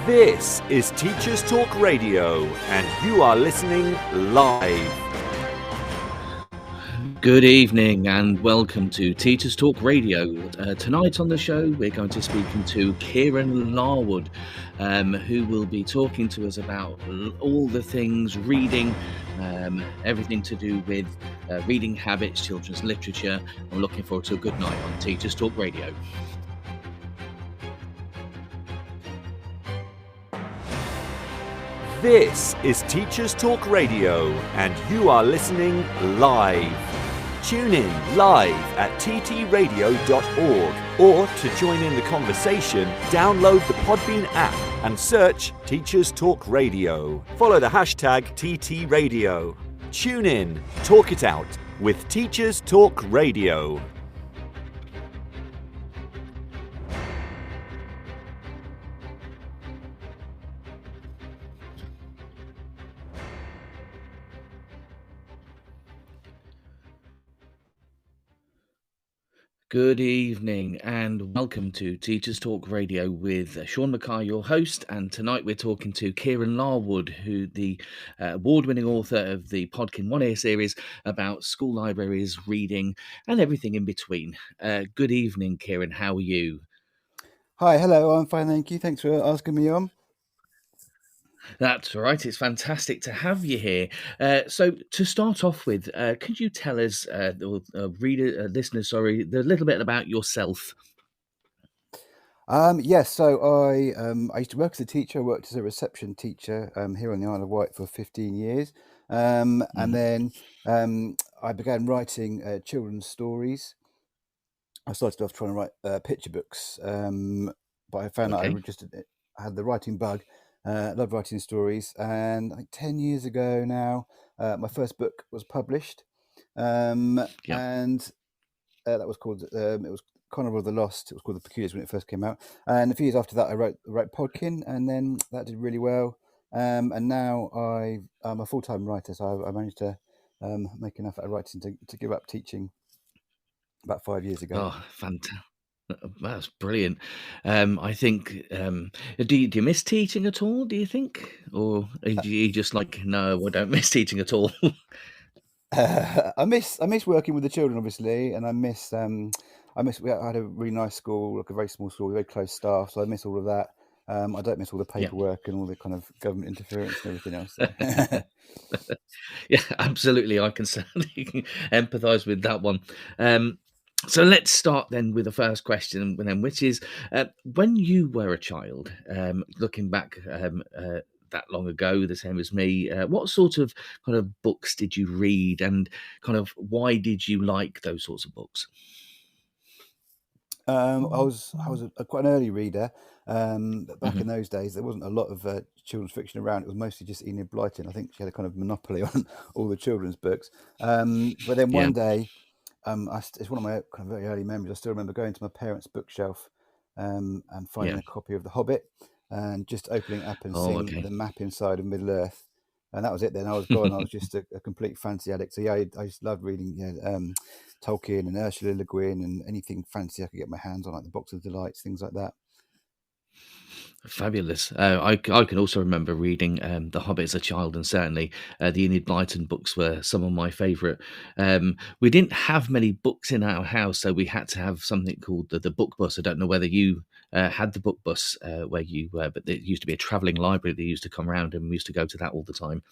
This is Teachers Talk Radio, and you are listening live. Good evening and welcome to Teachers Talk Radio. Tonight on the show, we're going to be speaking to Kieran Larwood, who will be talking to us about all the things reading, everything to do with reading habits, children's literature. I'm looking forward to a good night on Teachers Talk Radio. This is Teachers Talk Radio, and you are listening live. Tune in live at ttradio.org, or to join in the conversation, download the Podbean app and search Teachers Talk Radio. Follow the hashtag TTRadio. Tune in, talk it out with Teachers Talk Radio. Good evening and welcome to Teachers Talk Radio with Sean Mackay, your host. And tonight we're talking to Kieran Larwood, who the award-winning author of the Podkin One Ear series about school libraries, reading, and everything in between. Good evening, Kieran. How are you? Hi, hello. I'm fine, thank you. Thanks for asking me on. That's right. It's fantastic to have you here. So to start off with, could you tell us, listeners, a little bit about yourself? Yes, so I used to work as a teacher. I worked as a reception teacher here on the Isle of Wight for 15 years. And then I began writing children's stories. I started off trying to write picture books, but I found that I had the writing bug. Loved writing stories, and I think 10 years ago now, my first book was published, and that was called it was Carnival of the Lost. It was called The Peculiars when it first came out, and a few years after that, I wrote Podkin, and then that did really well. And now I'm a full-time writer, so I managed to make enough out of writing to give up teaching about 5 years ago. Oh, fantastic. That's brilliant. I think, do you miss teaching at all, do you think? Or are you just like, no, I don't miss teaching at all? I miss working with the children, obviously, and I had a really nice school, like a very small school, very close staff, so I miss all of that. I don't miss all the paperwork and all the kind of government interference and everything else. So. Yeah, absolutely. I can certainly empathise with that one. So let's start then with the first question, then, which is, when you were a child, looking back that long ago, the same as me, what sort of kind of books did you read, and kind of why did you like those sorts of books? I was quite an early reader. Back in those days, there wasn't a lot of children's fiction around. It was mostly just Enid Blyton. I think she had a kind of monopoly on all the children's books. But then one day, it's one of my kind of very early memories. I still remember going to my parents' bookshelf and finding a copy of The Hobbit and just opening it up and seeing the map inside of Middle Earth. And that was it then. I was gone. I was just a complete fancy addict. So yeah, I just loved reading Tolkien and Ursula Le Guin and anything fancy I could get my hands on, like the Box of Delights, things like that. Fabulous. I can also remember reading The Hobbit as a child, and certainly the Enid Blyton books were some of my favourite. We didn't have many books in our house, so we had to have something called the book bus. I don't know whether you had the book bus where you were, but there used to be a travelling library that used to come around, and we used to go to that all the time.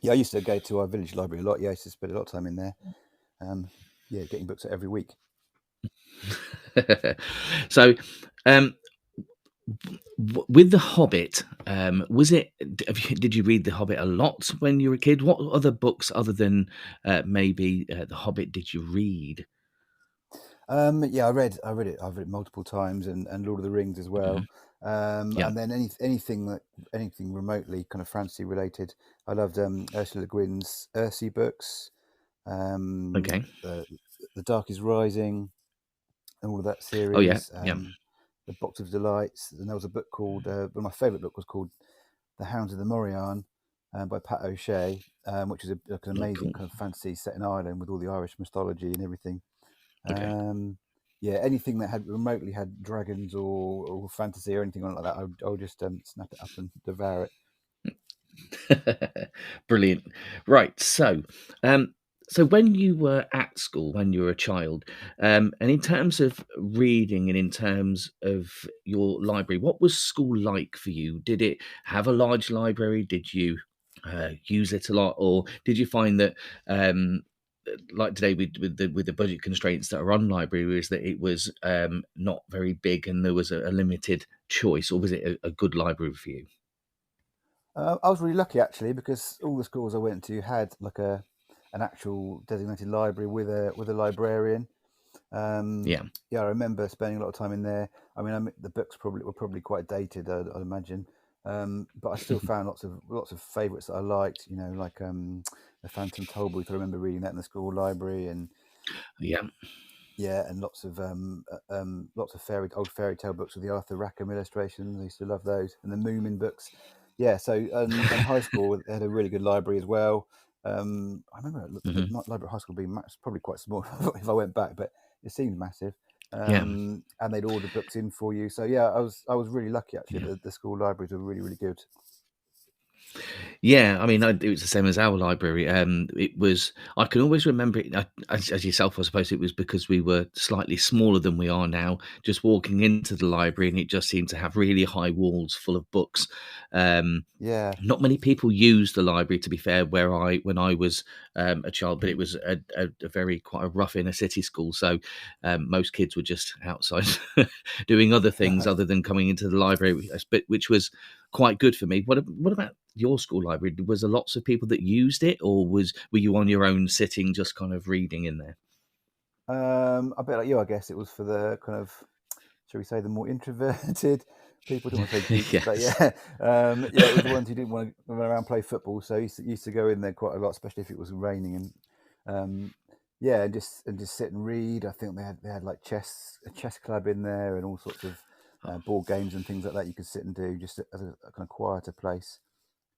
Yeah, I used to go to our village library a lot. Yeah, I used to spend a lot of time in there. Getting books every week. So, with The Hobbit, did you read The Hobbit a lot when you were a kid? What other books other than maybe The Hobbit did you read? Yeah, I read it. I've read it multiple times, and Lord of the Rings as well. And then anything remotely kind of fantasy related. I loved Ursula Le Guin's Ursi books. The Dark is Rising, and all of that series. The Box of Delights, and there was a book called my favourite book was called The Hounds of the Moriarn by Pat O'Shea, which is an amazing kind of fantasy set in Ireland with all the Irish mythology and everything. yeah, anything that had remotely had dragons or fantasy or anything like that, I would just snap it up and devour it. Brilliant. Right. So when you were at school, when you were a child, and in terms of reading and in terms of your library, what was school like for you? Did it have a large library? Did you use it a lot, or did you find that, um, like today with the budget constraints that are on libraries, that it was not very big and there was a limited choice, or was it a good library for you? I was really lucky actually because all the schools I went to had like an actual designated library with a librarian. Um, Yeah. yeah, I remember spending a lot of time in there. I mean, the books were probably quite dated, I'd imagine, but I still found lots of favourites that I liked. You know, like the Phantom Tollbooth. I remember reading that in the school library, and Yeah. yeah, and lots of old fairy tale books with the Arthur Rackham illustrations. I used to love those, and the Moomin books. Yeah, so and high school they had a really good library as well. I remember the Hmm. library at high school being probably quite small if I went back, but it seemed massive. Yeah. And they'd order books in for you. So yeah, I was really lucky actually. Yeah. The school libraries were really good. Yeah, I mean, it was the same as our library. It was. I can always remember it as yourself. I suppose it was because we were slightly smaller than we are now. Just walking into the library, and it just seemed to have really high walls full of books. Um, Yeah. Not many people used the library, to be fair, when I was a child, but it was a very quite a rough inner city school, so most kids were just outside doing other things other than coming into the library, which was quite good for me. What about your school library? Was there lots of people that used it, or were you on your own, sitting just kind of reading in there? A bit like you, I guess. It was for the kind of, shall we say, the more introverted people. Don't want to say geeks, but Yes. yeah, yeah, it was the ones who didn't want to run around and play football. So I used to go in there quite a lot, especially if it was raining, and yeah, and just sit and read. I think they had like a chess club in there, and all sorts of board games and things like that. You could sit and do just as a kind of quieter place.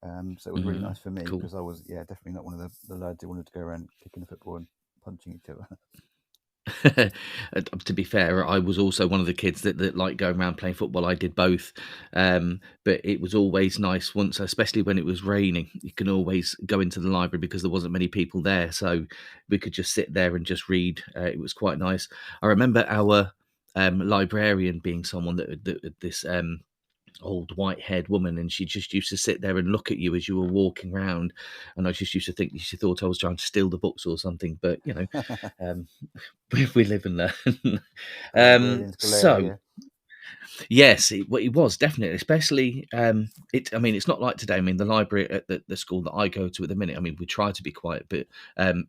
So it was really Hmm. nice for me Cool. because I was, yeah, definitely not one of the lads who wanted to go around kicking the football and punching each other. To be fair, I was also one of the kids that liked going around playing football. I did both, but it was always nice once, especially when it was raining. You can always go into the library because there wasn't many people there, so we could just sit there and just read. It was quite nice. I remember our librarian being someone that this old white-haired woman, and she just used to sit there and look at you as you were walking around, and I just used to think she thought I was trying to steal the books or something, but um, we live and learn. Librarians galore, So yeah. yes, it was definitely, especially I mean, it's not like today. I mean, the library at the school that I go to at the minute. I mean, we try to be quiet, but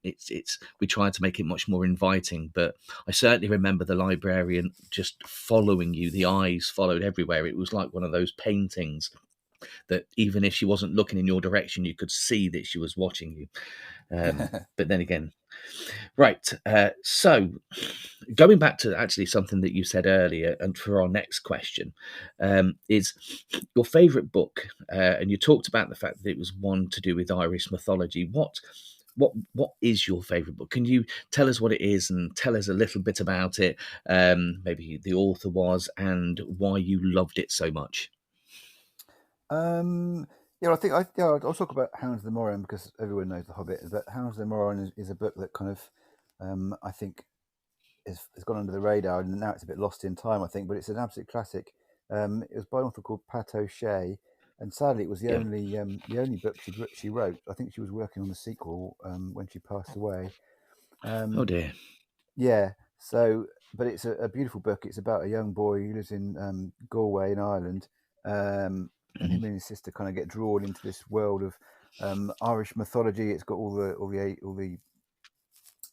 it's we try to make it much more inviting. But I certainly remember the librarian just following you. The eyes followed everywhere. It was like one of those paintings that even if she wasn't looking in your direction, you could see that she was watching you. But then again, right. So going back to actually something that you said earlier, and for our next question, is your favourite book, and you talked about the fact that it was one to do with Irish mythology. What is your favourite book? Can you tell us what it is and tell us a little bit about it? Maybe the author was and why you loved it so much. Um, yeah, I'll talk about Hounds of the Moran because everyone knows The Hobbit. But Hounds of the Moran is a book that kind of, I think, has gone under the radar and now it's a bit lost in time. I think, but it's an absolute classic. It was by an author called Pat O'Shea, and sadly, it was Yeah. the only book she wrote. I think she was working on the sequel when she passed away. Oh Um, dear. yeah, so but it's a beautiful book. It's about a young boy who lives in Galway in Ireland, and Mhm. him and his sister kind of get drawn into this world of Irish mythology. It's got all the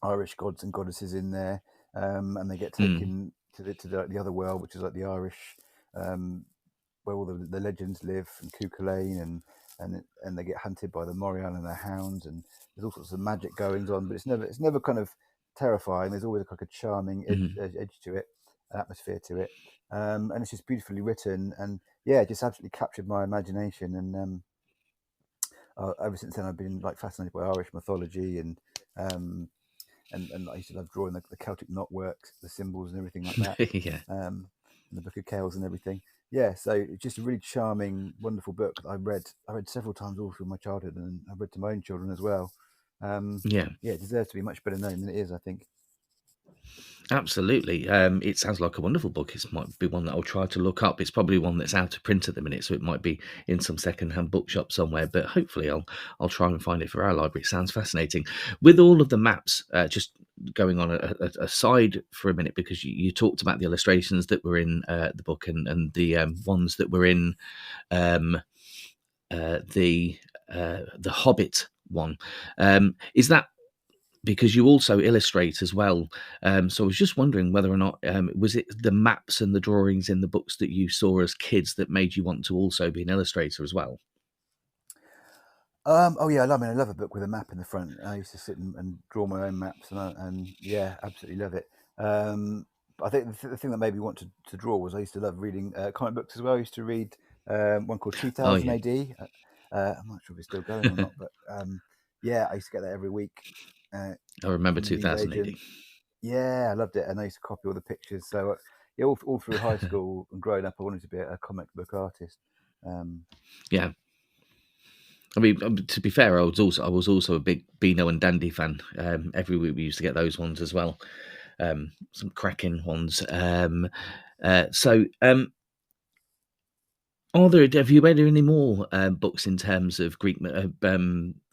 Irish gods and goddesses in there, and they get Mm. taken to the other world, which is like the Irish, um, where all the legends live, and Cuchulainn, and they get hunted by the Morian and their hounds, and there's all sorts of magic goings on, but it's never kind of terrifying. There's always like a charming Mhm. edge to it, an atmosphere to it, and it's just beautifully written, and yeah, it just absolutely captured my imagination, and ever since then I've been like fascinated by Irish mythology and um, and I used to love drawing the Celtic knotwork, the symbols and everything like that. Yeah. And the Book of Kells and everything. Yeah, so it's just a really charming, wonderful book that I read. I read several times all through my childhood, and I've read to my own children as well. Yeah. Yeah, it deserves to be much better known than it is, I think. Absolutely. It sounds like a wonderful book. It might be one that I'll try to look up. It's probably one that's out of print at the minute, so it might be in some second-hand bookshop somewhere. But hopefully, I'll try and find it for our library. It sounds fascinating. With all of the maps, just going on a side for a minute, because you talked about the illustrations that were in the book and the ones that were in the Hobbit one. Is that because you also illustrate as well? So I was just wondering whether or not was it the maps and the drawings in the books that you saw as kids that made you want to also be an illustrator as well? Oh yeah, I love a book with a map in the front. I used to sit and draw my own maps, and yeah, absolutely love it. But I think the thing that made me want to draw was I used to love reading comic books as well. I used to read one called Oh 2000 yeah, AD. I'm not sure if it's still going or not, but yeah, I used to get that every week I remember from the New 2000 Age. AD. Yeah, I loved it, and I used to copy all the pictures. So yeah, all through high school and growing up, I wanted to be a comic book artist. Um, Yeah. I mean, to be fair, I was also a big Beano and Dandy fan. Every week we used to get those ones as well. Some cracking ones. Have you read any more books in terms of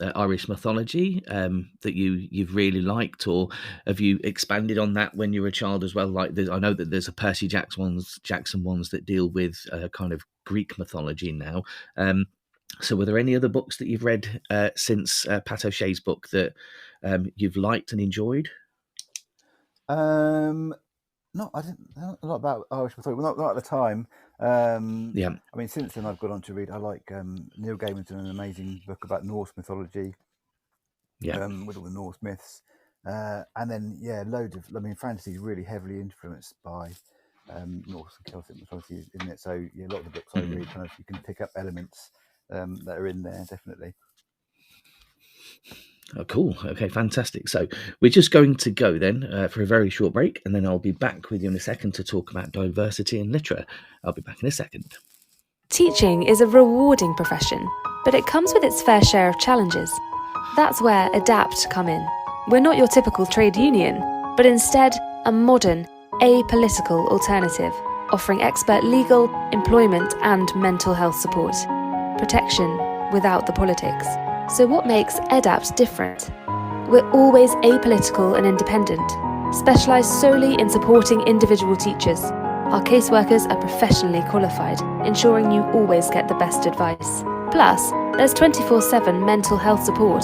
Irish mythology that you've really liked, or have you expanded on that when you were a child as well? Like I know that there's a Percy Jackson ones that deal with kind of Greek mythology now. So were there any other books that you've read since Pat O'Shea's book that you've liked and enjoyed? um, No, I didn't know a lot about Irish mythology. Well, not at the time. Yeah, I mean, since then I've gone on to read. I like Neil Gaiman's done an amazing book about Norse mythology, yeah. with all the Norse myths, and then yeah, loads of. I mean, fantasy is really heavily influenced by Norse and Celtic mythology, isn't it? So yeah, a lot of the books I Mm. read, kind of, you can pick up elements that are in there, definitely. Oh, cool. Okay, fantastic. So we're just going to go then for a very short break, and then I'll be back with you in a second to talk about diversity in literature. I'll be back in a second. Teaching is a rewarding profession, but it comes with its fair share of challenges. That's where ADAPT come in. We're not your typical trade union, but instead a modern, apolitical alternative, offering expert legal, employment and mental health support. Protection without the politics. So what makes ADAPT different? We're always apolitical and independent, specialised solely in supporting individual teachers. Our caseworkers are professionally qualified, ensuring you always get the best advice. Plus, there's 24/7 mental health support.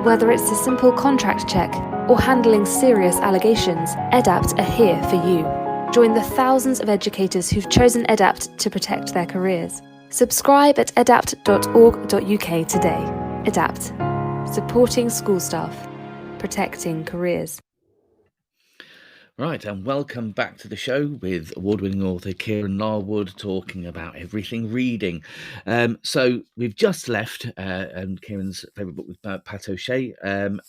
Whether it's a simple contract check or handling serious allegations, ADAPT are here for you. Join the thousands of educators who've chosen ADAPT to protect their careers. Subscribe at adapt.org.uk today. ADAPT. Supporting school staff. Protecting careers. Right, and welcome back to the show with award-winning author Kieran Larwood talking about everything reading. So we've just left Kieran's favourite book with Pat O'Shea, and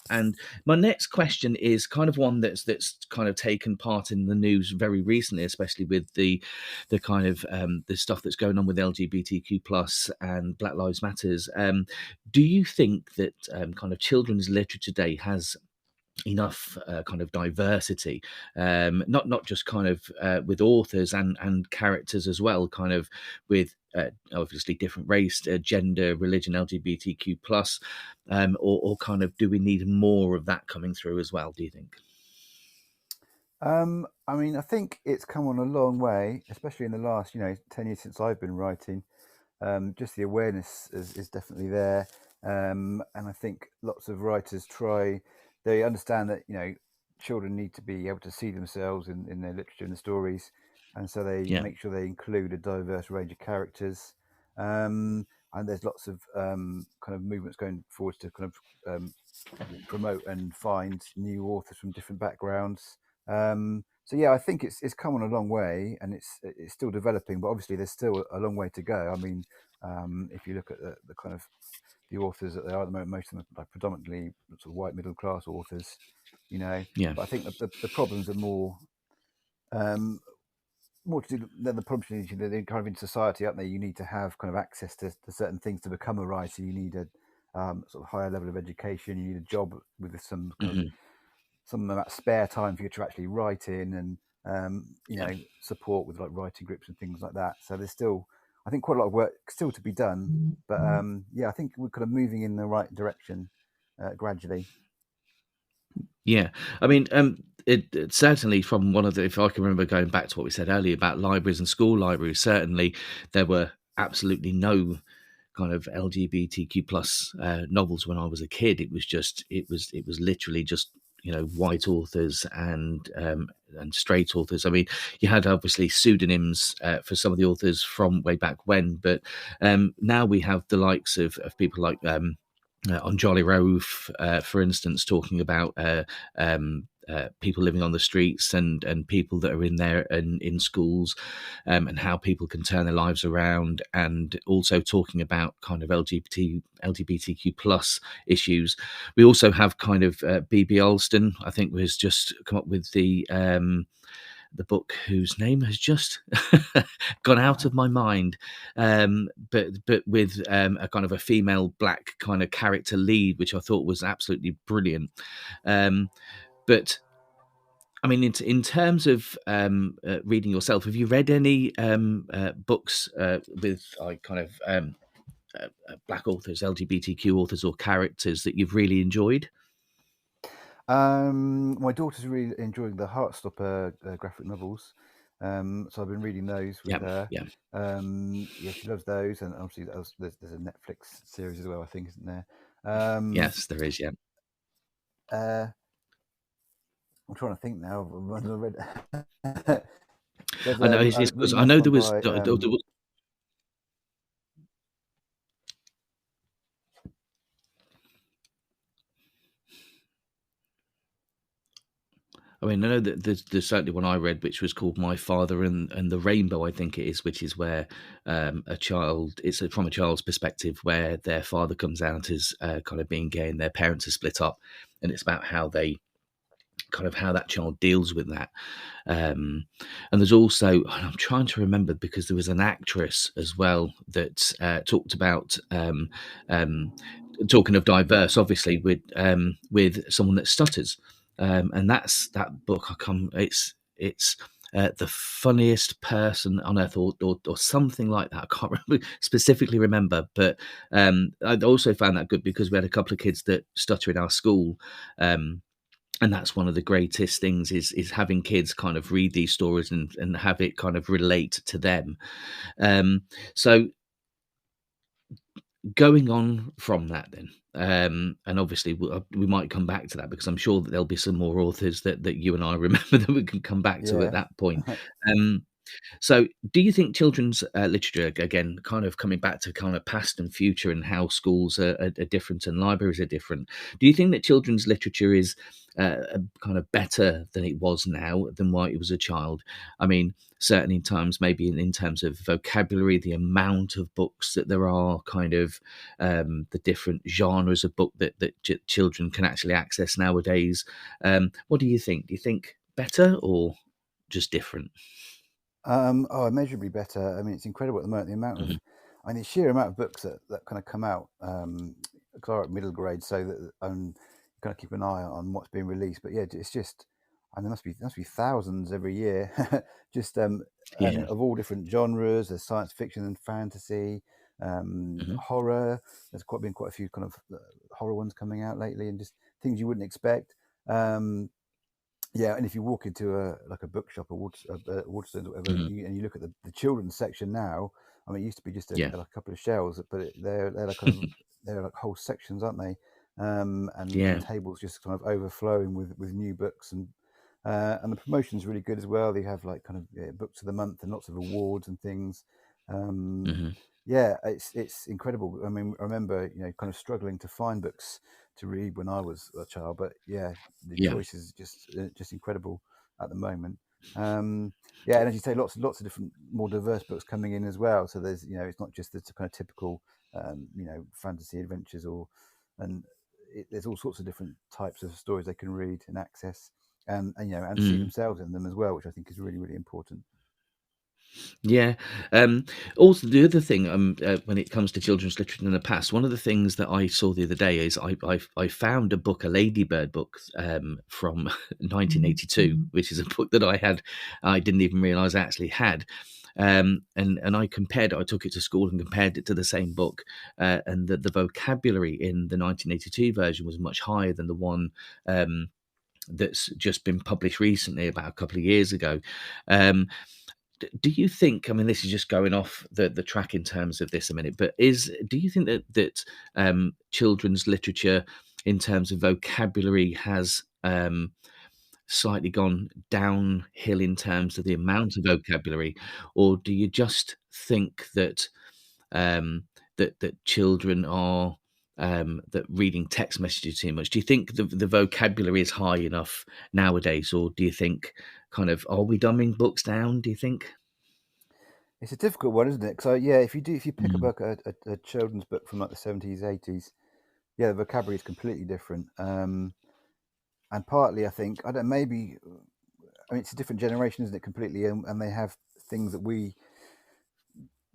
my next question is kind of one that's kind of taken part in the news very recently, especially with the kind of the stuff that's going on with LGBTQ plus and Black Lives Matters. Do you think that kind of children's literature today has enough kind of diversity, not just kind of with authors and characters as well, kind of with obviously different race, gender, religion, LGBTQ plus, or kind of do we need more of that coming through as well, do you think? I mean, I think it's come on a long way, especially in the last 10 years since I've been writing. Just the awareness is definitely there, and I think lots of writers they understand that children need to be able to see themselves in their literature and the stories, and so they Yeah. make sure they include a diverse range of characters. And there's lots of kind of movements going forward to kind of promote and find new authors from different backgrounds. So yeah, I think it's come on a long way, and it's still developing, but obviously there's still a long way to go. I mean, if you look at the kind of the authors that they are at the moment. Most of them are like predominantly sort of white middle class authors, you know. Yeah. But I think the problems are more to do than the problems they're kind of in society, aren't they? You need to have kind of access to certain things to become a writer. You need a sort of higher level of education. You need a job with some kind of Hmm. some amount of spare time for you to actually write in, and you Yeah. know, support with like writing groups and things like that. So there's still, I think, quite a lot of work still to be done. But yeah, I think we're kind of moving in the right direction gradually. Yeah, I mean, it certainly from one of the, if I can remember going back to what we said earlier about libraries and school libraries, certainly there were absolutely no kind of LGBTQ plus novels when I was a kid. It was just, it was literally just, you know, white authors and straight authors. I mean, you had obviously pseudonyms for some of the authors from way back when, but now we have the likes of people like on Jolly Rove, for instance, talking about people living on the streets and people that are in there and in schools, and how people can turn their lives around, and also talking about kind of LGBTQ plus issues. We also have kind of BB Alston, I think, was just come up with the book whose name has just gone out of my mind, but with a kind of a female black kind of character lead, which I thought was absolutely brilliant. But I mean, in terms of reading yourself, have you read any books with kind of black authors, LGBTQ authors, or characters that you've really enjoyed? My daughter's really enjoying the Heartstopper graphic novels, so I've been reading those with Yeah, her. yeah, Yeah, she loves those, and obviously there's a Netflix series as well, I think, isn't there? yes, there is. Yeah, Uh, I'm trying to think now. Of ones I read. There's I know a it's because really I nice know one there was. by I mean, I know that there's certainly one I read, which was called My Father and the Rainbow, I think it is, which is where a child, it's from a child's perspective, where their father comes out as kind of being gay and their parents are split up. And it's about how they kind of how that child deals with that. And there's also, and I'm trying to remember because there was an actress as well that talked about talking of diverse, obviously with someone that stutters, and that's that book. I come, it's. The funniest person on earth, or something like that. I can't specifically remember, but I also found that good because we had a couple of kids that stutter in our school, and that's one of the greatest things is having kids kind of read these stories and have it kind of relate to them. So going on from that then, and obviously we might come back to that because I'm sure that there'll be some more authors that you and I remember that we can come back to at yeah. that point. um, so, do you think children's literature, again, kind of coming back to kind of past and future and how schools are different and libraries are different, do you think that children's literature is kind of better than it was now than while it was a child? I mean, certainly in times, maybe in terms of vocabulary, the amount of books that there are, kind of the different genres of book that children can actually access nowadays. What do you think? Do you think better or just different? Oh, immeasurably better. I mean, it's incredible at the moment, the amount Mhm. of, I mean, the sheer amount of books that kind of come out. Because I'm at middle grade, so that you kind of keep an eye on what's being released. But yeah, it's just, and there must be thousands every year, just and Yeah. of all different genres. There's science fiction and fantasy, Mhm. horror. There's been quite a few kind of horror ones coming out lately, and just things you wouldn't expect. Um, yeah, and if you walk into a bookshop or Waterstones or whatever, Mhm. and you look at the children's section now, I mean, it used to be just Yeah. a couple of shelves, but they're like kind of they're like whole sections, aren't they? And Yeah. tables just kind of overflowing with new books, and the promotion's really good as well. They have like kind of books of the month and lots of awards and things. Um, Mhm. yeah, it's incredible. I mean, I remember kind of struggling to find books to read when I was a child, but yeah, the Yeah. choice is just incredible at the moment. Yeah, and as you say, lots of different, more diverse books coming in as well. So there's it's not just the kind of typical fantasy adventures, and there's all sorts of different types of stories they can read and access, and see themselves in them as well, which I think is really, really important. Yeah. Also, the other thing, when it comes to children's literature in the past, one of the things that I saw the other day is I found a book, a Ladybird book, from 1982, which is a book that I didn't even realise I actually had. And I compared it. I took it to school and compared it to the same book, and the vocabulary in the 1982 version was much higher than the one that's just been published recently, about a couple of years ago. Do you think, I mean, this is just going off the track in terms of this a minute, but do you think that children's literature in terms of vocabulary has slightly gone downhill in terms of the amount of vocabulary, or do you just think that that children are that reading text messages too much? Do you think the vocabulary is high enough nowadays, or do you think are we dumbing books down? Do you think? It's a difficult one, isn't it? So yeah, if you pick a children's book from like the 70s, 80s, yeah, the vocabulary is completely different. And partly, I think, I don't maybe, I mean, it's a different generation, isn't it? Completely, and they have things that we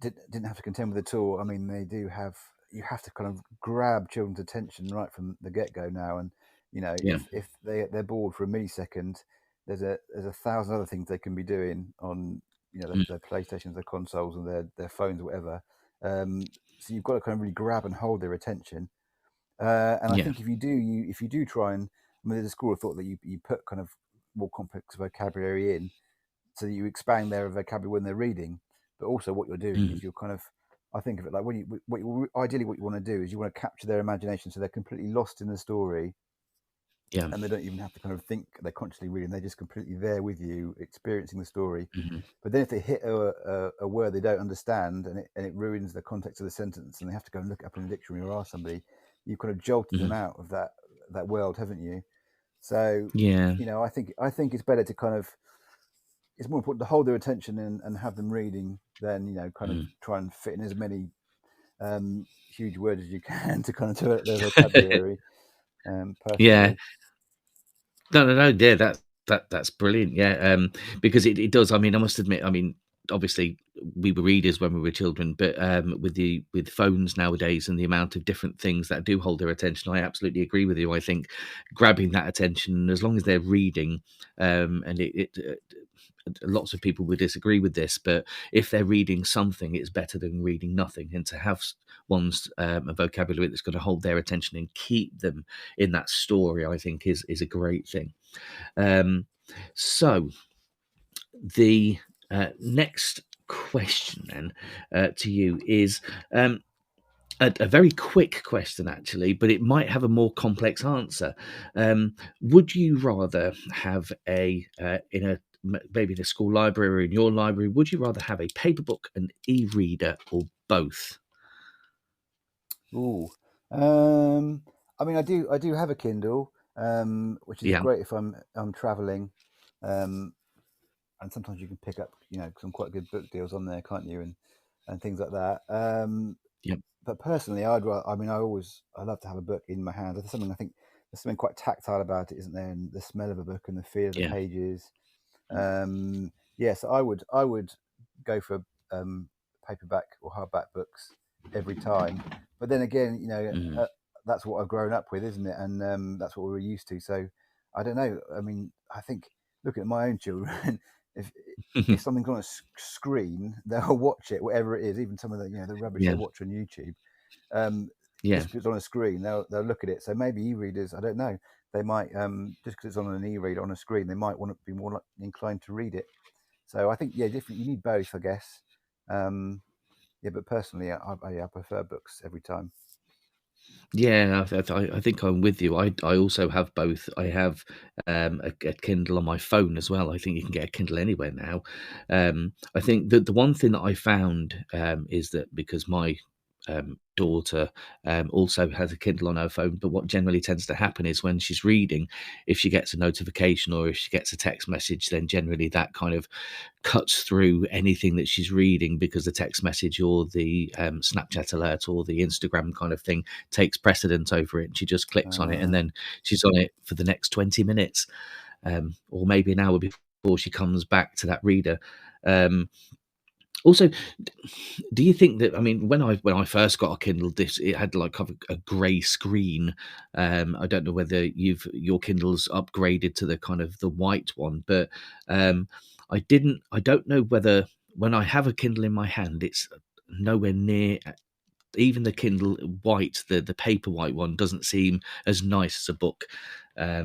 didn't have to contend with at all. I mean, they do have. You have to kind of grab children's attention right from the get go now, and Yeah. if they're bored for a millisecond, there's a thousand other things they can be doing on their PlayStations, their consoles, and their phones, or whatever. So you've got to kind of really grab and hold their attention. And I think if you do try and, I mean, there's a school of thought that you put kind of more complex vocabulary in, so that you expand their vocabulary when they're reading, but also what you're doing is you're kind of, I think of it like ideally what you want to do is you want to capture their imagination so they're completely lost in the story. Yeah. And they don't even have to kind of think they're consciously reading; they're just completely there with you, experiencing the story. But then if they hit a word they don't understand and it ruins the context of the sentence, and they have to go and look it up in the dictionary or ask somebody, you've kind of jolted them out of that world, haven't you? So Yeah. I think it's better to kind of, it's more important to hold their attention and have them reading than kind of try and fit in as many huge words as you can to kind of develop their vocabulary. Personally. Yeah. No. Yeah, that's brilliant. Yeah, because it does. I mean, I must admit. I mean, obviously, we were readers when we were children, but with phones nowadays and the amount of different things that do hold their attention, I absolutely agree with you. I think grabbing that attention, as long as they're reading, and lots of people would disagree with this, but if they're reading something, it's better than reading nothing. And to have one's a vocabulary that's going to hold their attention and keep them in that story, I think is a great thing. So the next question then to you is a very quick question, actually, but it might have a more complex answer. Would you rather have maybe in a school library or in your library, would you rather have a paper book, an e-reader, or both? Ooh, I mean, I do have a Kindle, which is great if I'm traveling, and sometimes you can pick up some quite good book deals on there, can't you, and things like that. But personally, I love to have a book in my hand. There's something quite tactile about it, isn't there? And the smell of a book and the feel of the pages. So I would go for paperback or hardback books every time. But then again, that's what I've grown up with, isn't it? And that's what we were used to. So I don't know. I mean, I think looking at my own children, if something's on a screen, they'll watch it, whatever it is. Even some of the rubbish they watch on YouTube. Just because it's on a screen, they'll look at it. So maybe e-readers, I don't know, they might just because it's on an e-reader on a screen, they might want to be more inclined to read it. So I think different. You need both, I guess. But personally, I prefer books every time. Yeah, I think I'm with you. I also have both. I have a Kindle on my phone as well. I think you can get a Kindle anywhere now. I think that the one thing that I found is that because my daughter also has a Kindle on her phone, but what generally tends to happen is when she's reading, if she gets a notification or if she gets a text message, then generally that kind of cuts through anything that she's reading, because the text message or the Snapchat alert or the Instagram kind of thing takes precedence over it, and she just clicks on it, and then she's on it for the next 20 minutes or maybe an hour before she comes back to that reader. Also, do you think that, I mean, when I first got a Kindle, it had like kind of a grey screen. I don't know whether your Kindle's upgraded to the kind of the white one, but I don't know whether, when I have a Kindle in my hand, it's nowhere near, even the Kindle white, the paper white one doesn't seem as nice as a book. I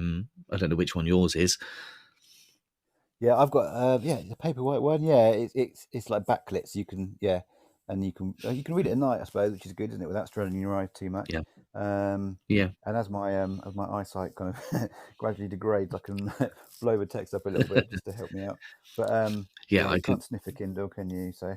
don't know which one yours is. Yeah, I've got the paper white one. Yeah, it's like backlit, so you can and you can read it at night, I suppose, which is good, isn't it, without straining your eyes too much. Yeah. And as my eyesight kind of gradually degrades, I can blow the text up a little bit just to help me out. But you can't sniff a Kindle, can you? So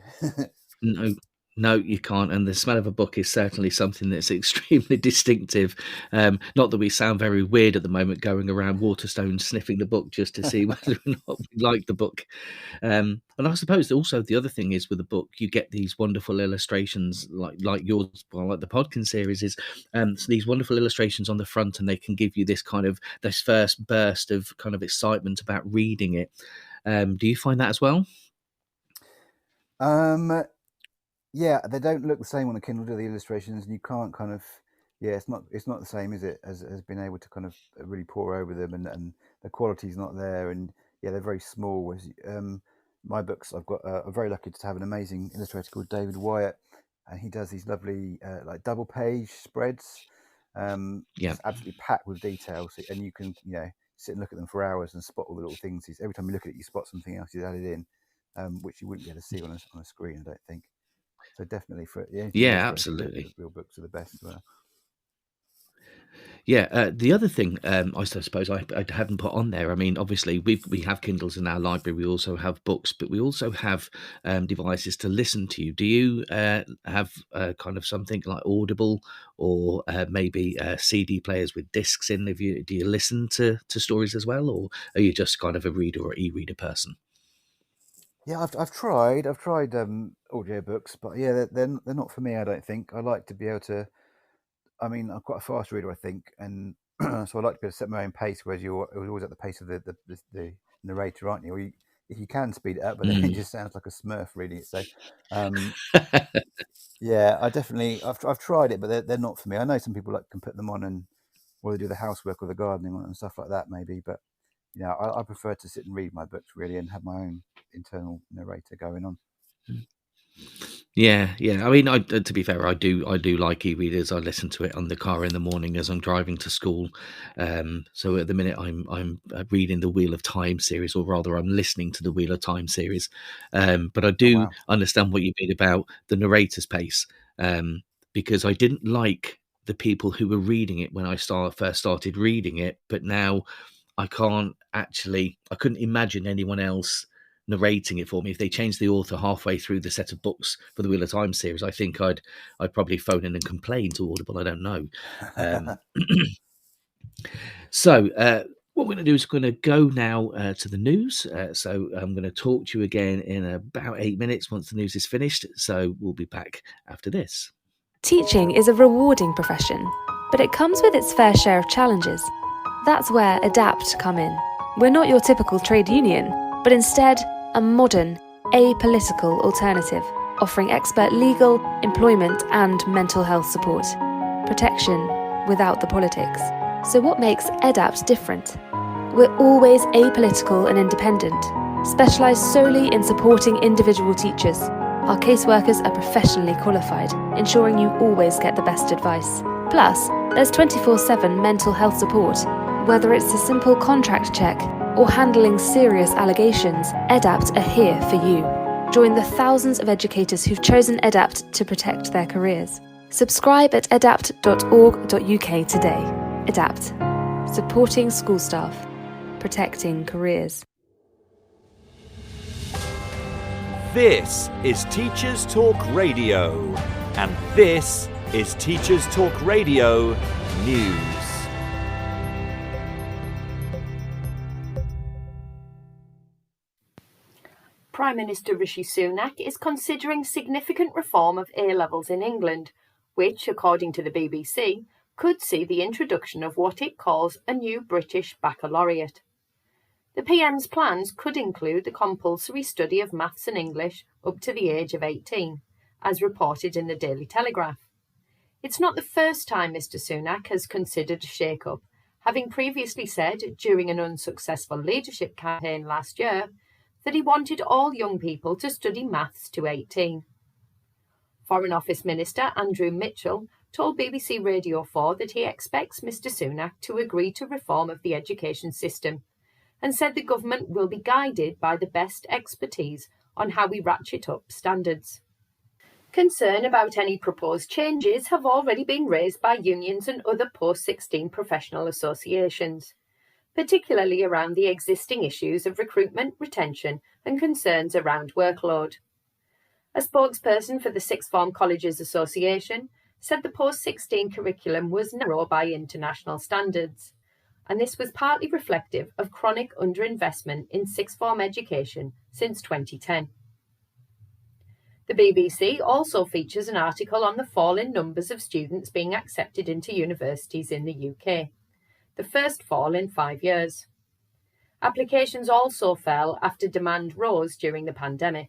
No, you can't. And the smell of a book is certainly something that's extremely distinctive. Not that we sound very weird at the moment, going around Waterstones sniffing the book just to see whether or not we like the book. And I suppose also the other thing is, with a book, you get these wonderful illustrations like yours, like the Podkin series is. So these wonderful illustrations on the front, and they can give you this first burst of kind of excitement about reading it. Do you find that as well? Yeah, they don't look the same on a Kindle, do the illustrations, and you can't kind of, it's not the same, is it, as being able to kind of really pore over them, and the quality's not there, and they're very small. Whereas my books, I've got I'm very lucky to have an amazing illustrator called David Wyatt, and he does these lovely like double page spreads, just absolutely packed with detail, and you can sit and look at them for hours and spot all the little things. Every time you look at it, you spot something else he's added in, which you wouldn't be able to see on a screen, I don't think. So definitely Absolutely. Real books are the best as well. Yeah, the other thing I suppose I haven't put on there. I mean, obviously we have Kindles in our library. We also have books, but we also have devices to listen to. Do you have kind of something like Audible or maybe CD players with discs in? Do you listen to stories as well, or are you just kind of a reader or e-reader person? Yeah, I've tried audiobooks, but they're not for me, I don't think. I like to be able to. I mean, I'm quite a fast reader, I think, and so I like to be able to set my own pace. Whereas you're always at the pace of the narrator, aren't you? Or if you can speed it up, but then it just sounds like a Smurf reading it. So, yeah, I've tried it, but they're not for me. I know some people can put them on or they do the housework or the gardening and stuff like that, maybe. But I prefer to sit and read my books really and have my own internal narrator going on. Yeah. I mean, to be fair, I do like e-readers. I listen to it on the car in the morning as I'm driving to school. So at the minute, I'm reading the Wheel of Time series, or rather, I'm listening to the Wheel of Time series. But I do understand what you mean about the narrator's pace, because I didn't like the people who were reading it when I first started reading it, but now I couldn't imagine anyone else narrating it for me. If they changed the author halfway through the set of books for the Wheel of Time series, I think I'd probably phone in and complain to Audible. I don't know. So what we're going to do is we're going to go now to the news. So I'm going to talk to you again in about 8 minutes once the news is finished. So we'll be back after this. Teaching is a rewarding profession, but it comes with its fair share of challenges. That's where ADAPT come in. We're not your typical trade union, but instead a modern, apolitical alternative, offering expert legal, employment and mental health support. Protection without the politics. So what makes ADAPT different? We're always apolitical and independent, specialised solely in supporting individual teachers. Our caseworkers are professionally qualified, ensuring you always get the best advice. Plus, there's 24/7 mental health support. Whether it's a simple contract check or handling serious allegations, ADAPT are here for you. Join the thousands of educators who've chosen ADAPT to protect their careers. Subscribe at adapt.org.uk today. ADAPT. Supporting school staff. Protecting careers. This is Teachers Talk Radio. And this is Teachers Talk Radio News. Prime Minister Rishi Sunak is considering significant reform of A-levels in England, which, according to the BBC, could see the introduction of what it calls a new British baccalaureate. The PM's plans could include the compulsory study of maths and English up to the age of 18, as reported in the Daily Telegraph. It's not the first time Mr Sunak has considered a shake-up, having previously said, during an unsuccessful leadership campaign last year, that he wanted all young people to study maths to 18. Foreign Office Minister Andrew Mitchell told BBC Radio 4 that he expects Mr Sunak to agree to reform of the education system, and said the government will be guided by the best expertise on how we ratchet up standards. Concern about any proposed changes have already been raised by unions and other post-16 professional associations, particularly around the existing issues of recruitment, retention and concerns around workload. A spokesperson for the Sixth Form Colleges Association said the post-16 curriculum was narrow by international standards, and this was partly reflective of chronic underinvestment in sixth form education since 2010. The BBC also features an article on the fall in numbers of students being accepted into universities in the UK, the first fall in 5 years. Applications also fell after demand rose during the pandemic.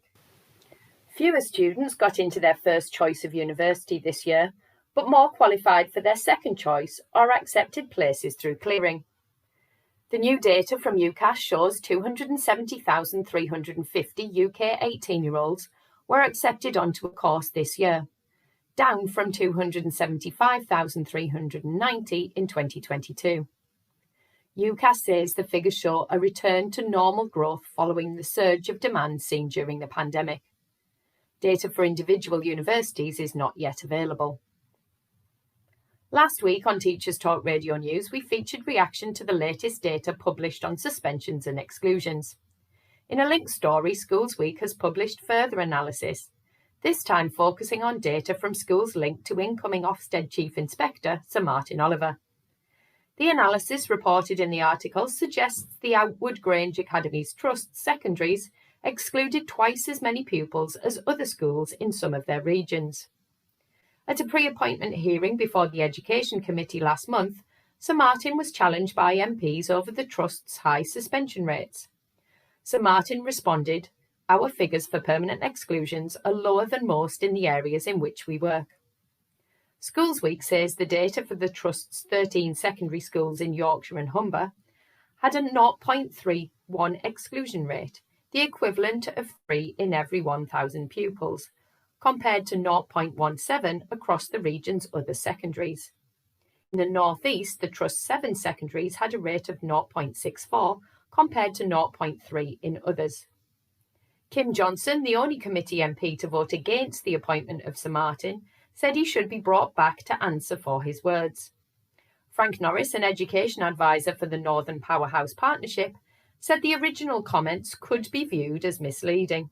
Fewer students got into their first choice of university this year, but more qualified for their second choice or accepted places through clearing. The new data from UCAS shows 270,350 UK 18-year-olds were accepted onto a course this year, down from 275,390 in 2022. UCAS says the figures show a return to normal growth following the surge of demand seen during the pandemic. Data for individual universities is not yet available. Last week on Teachers Talk Radio News, we featured reaction to the latest data published on suspensions and exclusions. In a linked story, Schools Week has published further analysis, this time focusing on data from schools linked to incoming Ofsted Chief Inspector Sir Martin Oliver. The analysis reported in the article suggests the Outwood Grange Academy's Trust secondaries excluded twice as many pupils as other schools in some of their regions. At a pre-appointment hearing before the Education Committee last month, Sir Martin was challenged by MPs over the Trust's high suspension rates. Sir Martin responded, "Our figures for permanent exclusions are lower than most in the areas in which we work." Schools Week says the data for the Trust's 13 secondary schools in Yorkshire and Humber had a 0.31 exclusion rate, the equivalent of 3 in every 1,000 pupils, compared to 0.17 across the region's other secondaries. In the North East, the Trust's 7 secondaries had a rate of 0.64 compared to 0.3 in others. Kim Johnson, the only committee MP to vote against the appointment of Sir Martin, said he should be brought back to answer for his words. Frank Norris, an education advisor for the Northern Powerhouse Partnership, said the original comments could be viewed as misleading.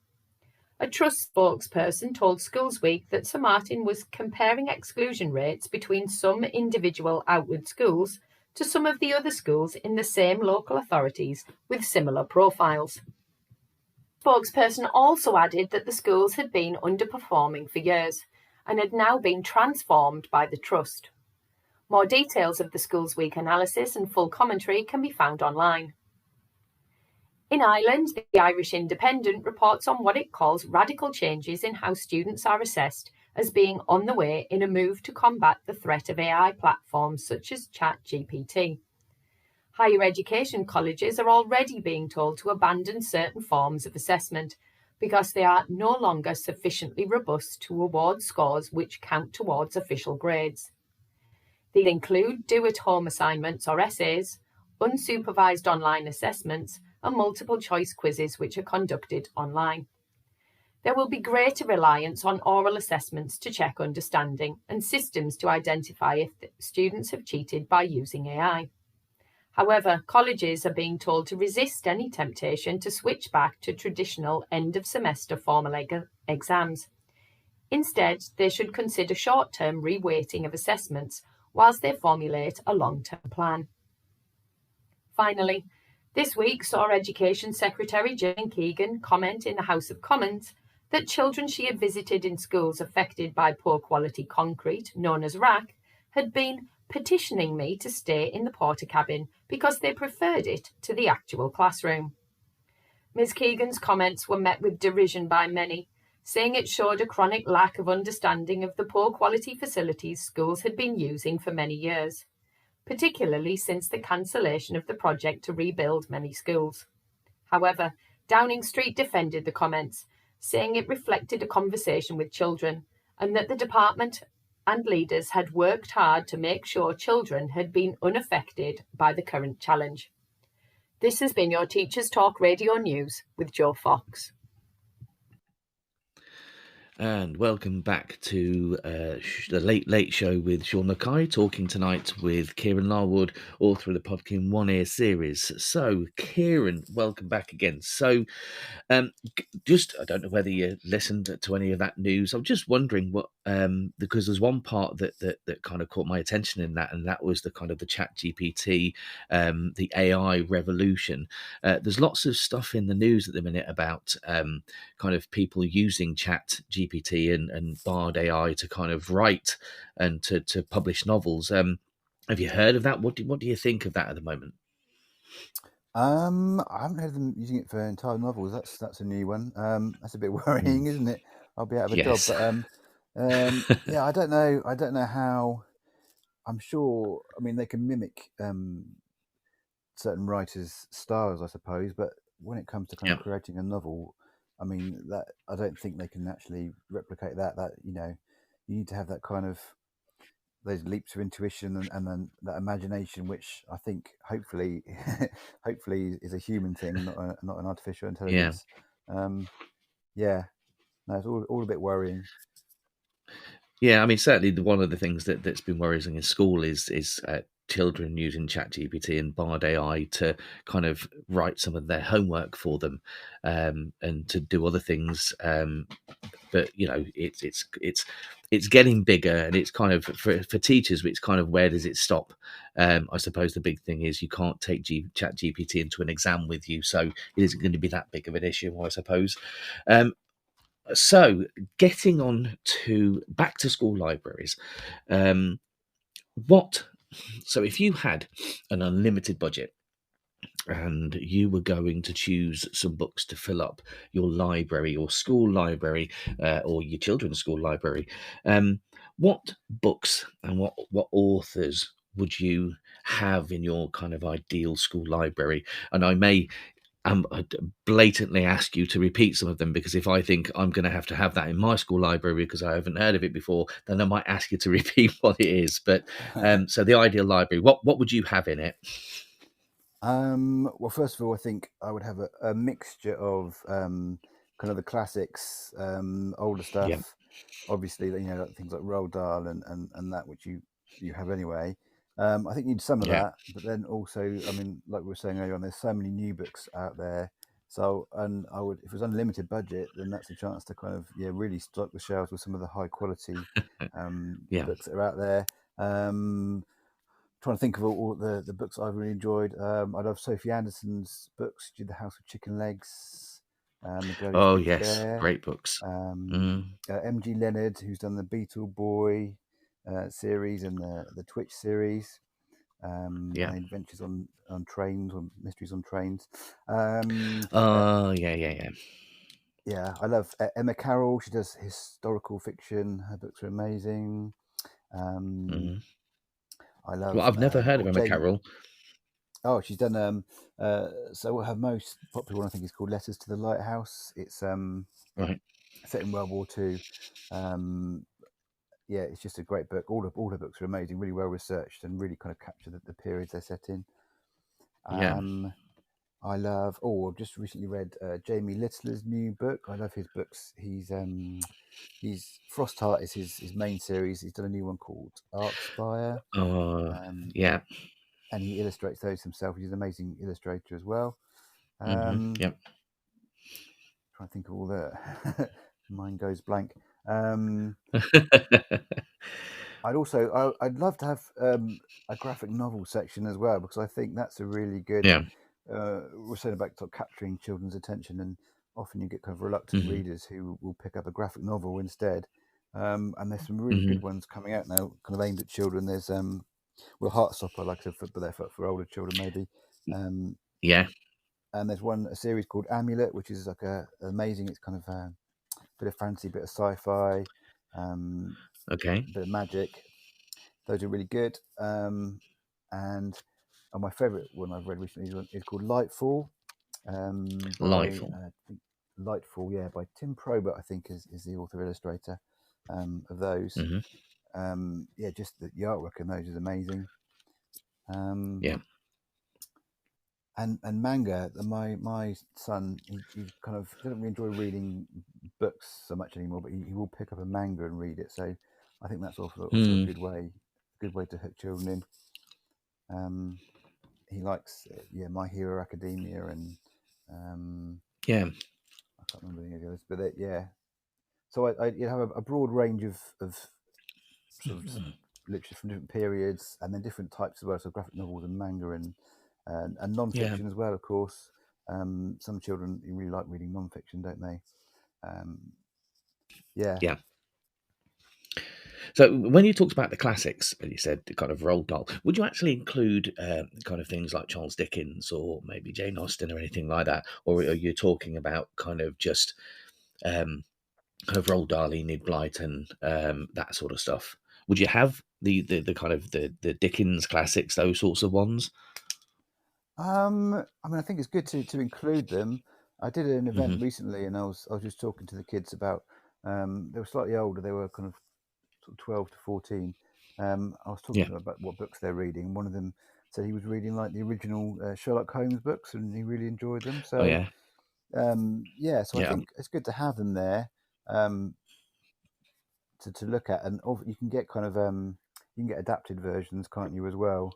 A Trust spokesperson told Schools Week that Sir Martin was comparing exclusion rates between some individual Outwood schools to some of the other schools in the same local authorities with similar profiles. The spokesperson also added that the schools had been underperforming for years and had now been transformed by the Trust. More details of the Schools Week analysis and full commentary can be found online. In Ireland, the Irish Independent reports on what it calls radical changes in how students are assessed as being on the way in a move to combat the threat of AI platforms such as ChatGPT. Higher education colleges are already being told to abandon certain forms of assessment because they are no longer sufficiently robust to award scores which count towards official grades. These include do-at-home assignments or essays, unsupervised online assessments, and multiple choice quizzes which are conducted online. There will be greater reliance on oral assessments to check understanding and systems to identify if students have cheated by using AI. However, colleges are being told to resist any temptation to switch back to traditional end-of-semester formal exams. Instead, they should consider short-term reweighting of assessments whilst they formulate a long-term plan. Finally, this week saw Education Secretary Jane Keegan comment in the House of Commons that children she had visited in schools affected by poor quality concrete, known as RAC, had been petitioning me to stay in the porter cabin because they preferred it to the actual classroom. Ms. Keegan's comments were met with derision by many, saying it showed a chronic lack of understanding of the poor quality facilities schools had been using for many years, particularly since the cancellation of the project to rebuild many schools. However, Downing Street defended the comments, saying it reflected a conversation with children and that the department and leaders had worked hard to make sure children had been unaffected by the current challenge. This has been your Teachers Talk Radio News with Joe Fox. And welcome back to the Late Late Show with Sean Mackay, talking tonight with Kieran Larwood, author of the Podkin One Ear series. So, Kieran, welcome back again. So, just, I don't know whether you listened to any of that news. I'm just wondering what, because there's one part that kind of caught my attention in that, and that was the kind of the Chat GPT, the AI revolution. There's lots of stuff in the news at the minute about kind of people using Chat GPT and Bard AI to kind of write and to publish novels. Have you heard of that? What do you think of that at the moment? I haven't heard of them using it for entire novels. That's a new one. That's a bit worrying, isn't it? I'll be out of a Yes. job. But yeah, I don't know. I don't know how. I'm sure. I mean, they can mimic certain writers' styles, I suppose. But when it comes to kind of creating a novel, I mean, that I don't think they can actually replicate that. That, you know, you need to have that kind of those leaps of intuition and then that imagination, which I think hopefully is a human thing, not an artificial intelligence. Yeah, no, it's all a bit worrying. Yeah, I mean, certainly one of the things that's been worrying in school is children using ChatGPT and Bard AI to kind of write some of their homework for them, and to do other things. But you know, it's getting bigger, and it's kind of for teachers. It's kind of, where does it stop? I suppose the big thing is you can't take ChatGPT into an exam with you, so it isn't going to be that big of an issue, I suppose. So, getting on to back to school libraries, so if you had an unlimited budget and you were going to choose some books to fill up your library, your school library, or your children's school library, what books and what authors would you have in your kind of ideal school library? And I may I'd blatantly ask you to repeat some of them, because if I think I'm going to have that in my school library because I haven't heard of it before, then I might ask you to repeat what it is. But so the ideal library, what would you have in it? Well, first of all, I think I would have a mixture of kind of the classics, older stuff. Yeah. Obviously, you know, like things like Roald Dahl and that, which you have anyway. I think you need some of that, but then also, I mean, like we were saying earlier on, there's so many new books out there. So, and I would, if it was unlimited budget, then that's a chance to kind of really stock the shelves with some of the high quality books that are out there. Trying to think of all the books I've really enjoyed. I love Sophie Anderson's books. She did The House with Chicken Legs. Oh yes, Bear. Great books. M.G. Leonard, who's done the Beetle Boy series and the Twitch series, and Adventures on Trains, or Mysteries on Trains. Yeah, I love Emma Carroll. She does historical fiction. Her books are amazing. I love. Well, I've never heard of Emma Carroll. Oh, she's done. So her most popular one, I think, is called Letters to the Lighthouse. It's set in World War II. Yeah, it's just a great book. All her books are amazing, really well researched, and really kind of capture the periods they're set in. I love. Oh, I've just recently read Jamie Littler's new book. I love his books. He's Frostheart is his main series. He's done a new one called Arcspire. And he illustrates those himself. He's an amazing illustrator as well. Trying to think of all the Mine goes blank. I'd love to have a graphic novel section as well, because I think that's a really good. Yeah. We're saying about sort of capturing children's attention, and often you get kind of reluctant Hmm. readers who will pick up a graphic novel instead. And there's some really Hmm. good ones coming out now, kind of aimed at children. There's Heartstopper, like I said, for older children maybe. Yeah. And there's a series called Amulet, which is like amazing. It's kind of a bit of fantasy, bit of sci-fi, Okay. bit of magic. Those are really good. And my favourite one I've read recently is called Lightfall, by Lightful. Lightfall, yeah, by Tim Probert, I think is the author illustrator of those. Hmm. Yeah, just the artwork in those is amazing. Yeah. And manga. My son, he kind of doesn't really enjoy reading books so much anymore, but he will pick up a manga and read it. So I think that's also a Mm. good way to hook children in. He likes My Hero Academia, and Yeah. I can't remember any of the others, but yeah. So I have a broad range of sort of literature from different periods, and then different types as well, so graphic novels and manga and Yeah. non-fiction as well, of course. Some children really like reading non-fiction, don't they? Yeah. Yeah. So when you talked about the classics, and you said the kind of Roald Dahl, would you actually include kind of things like Charles Dickens or maybe Jane Austen or anything like that, or are you talking about kind of just kind of Roald Dahl, Enid Blyton, that sort of stuff? Would you have the kind of the Dickens classics, those sorts of ones? I mean, I think it's good to include them. I did an event Hmm. recently, and I was just talking to the kids about. They were slightly older. They were kind of 12 to 14. I was talking Yeah. to them about what books they're reading. One of them said he was reading like the original Sherlock Holmes books, and he really enjoyed them. Oh So yeah. so I Yeah. think it's good to have them there, um, to look at, and you can get kind of you can get adapted versions, can't you, as well,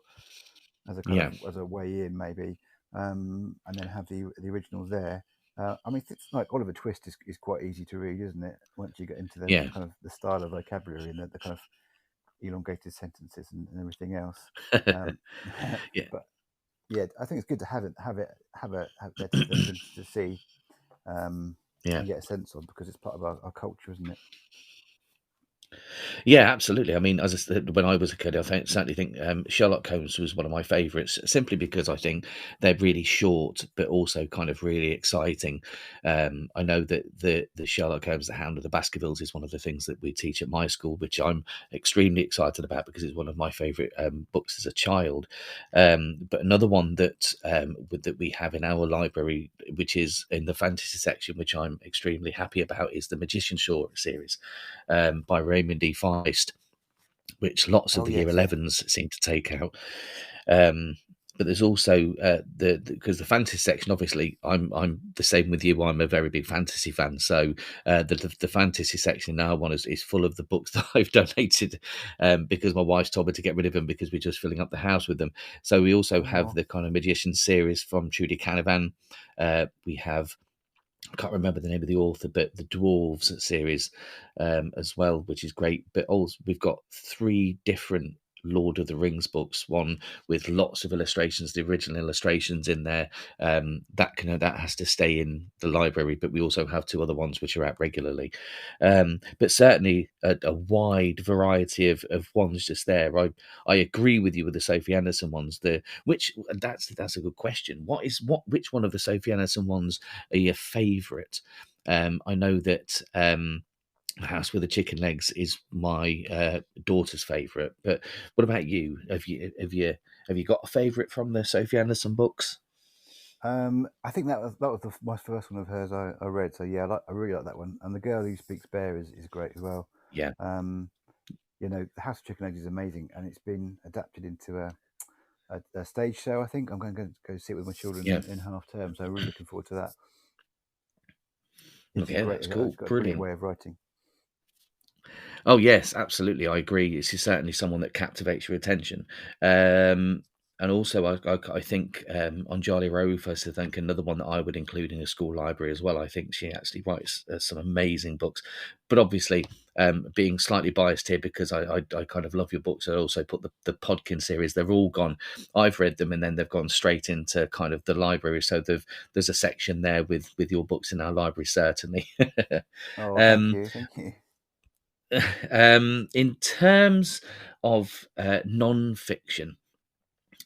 as a kind Yeah. of as a way in maybe, and then have the originals there. I mean, it's like Oliver Twist is quite easy to read, isn't it? Once you get into the Yeah. kind of the style of vocabulary and the kind of elongated sentences and everything else. Yeah. But yeah, I think it's good to have there for the children to see, Yeah. and get a sense of, because it's part of our culture, isn't it? Yeah, absolutely. I mean, as I said, when I was a kid, certainly think Sherlock Holmes was one of my favourites, simply because I think they're really short, but also kind of really exciting. I know that the Sherlock Holmes, The Hound of the Baskervilles, is one of the things that we teach at my school, which I'm extremely excited about because it's one of my favourite books as a child. But another one that we have in our library, which is in the fantasy section, which I'm extremely happy about, is the Magician's Short series by Raymond D. Feist, which lots of Oh the year yes, yeah. 11s seem to take out. But there's also because the fantasy section, obviously, I'm the same with you. I'm a very big fantasy fan, so the fantasy section now one is full of the books that I've donated because my wife's told me to get rid of them because we're just filling up the house with them. So we also have Oh, the kind of magician series from Trudy Canavan. We have, I can't remember the name of the author, but the Dwarves series as well, which is great. But also, we've got 3 different Lord of the Rings books, one with lots of illustrations, the original illustrations in there. That has to stay in the library, but we also have 2 other ones which are out regularly. But certainly a wide variety of ones just there. I agree with you with the Sophie Anderson ones. That's a good question. Which one of the Sophie Anderson ones are your favourite? I know that House with the Chicken Legs is my daughter's favourite, but what about you? Have you got a favourite from the Sophie Anderson books? I think that was my first one of hers I read. So yeah, I really like that one. And The Girl Who Speaks Bear is great as well. Yeah, The House of Chicken Eggs is amazing, and it's been adapted into a stage show. I think I'm going to go see it with my children yeah. in half term. So I'm really looking forward to that. It's a Okay, great. that's It's cool. got a brilliant Brilliant. way of writing. Oh yes, absolutely. I agree. She's certainly someone that captivates your attention. And also, I think on Charlie Rofus, I think another one that I would include in a school library as well. I think she actually writes some amazing books. But obviously, being slightly biased here because I kind of love your books. I also put the Podkin series. They're all gone. I've read them, and then they've gone straight into kind of the library. So there's a section there with your books in our library, certainly. Oh, thank um, you, thank you. in terms of non-fiction,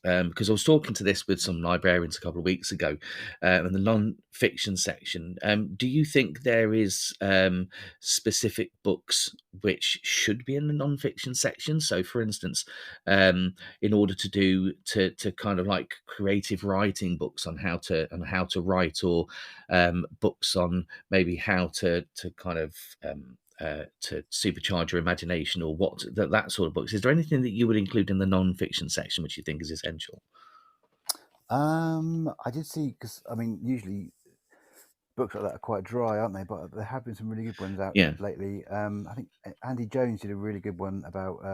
because I was talking to this with some librarians a couple of weeks ago, in the non-fiction section. Do you think there is specific books which should be in the non-fiction section? So, for instance, in order to kind of like creative writing books on how to write, or books on maybe how to kind of to supercharge your imagination, or that sort of books. Is there anything that you would include in the non-fiction section which you think is essential? I did see, because I mean, usually books like that are quite dry, aren't they? But there have been some really good ones out Yeah. lately. I think Andy Jones did a really good one about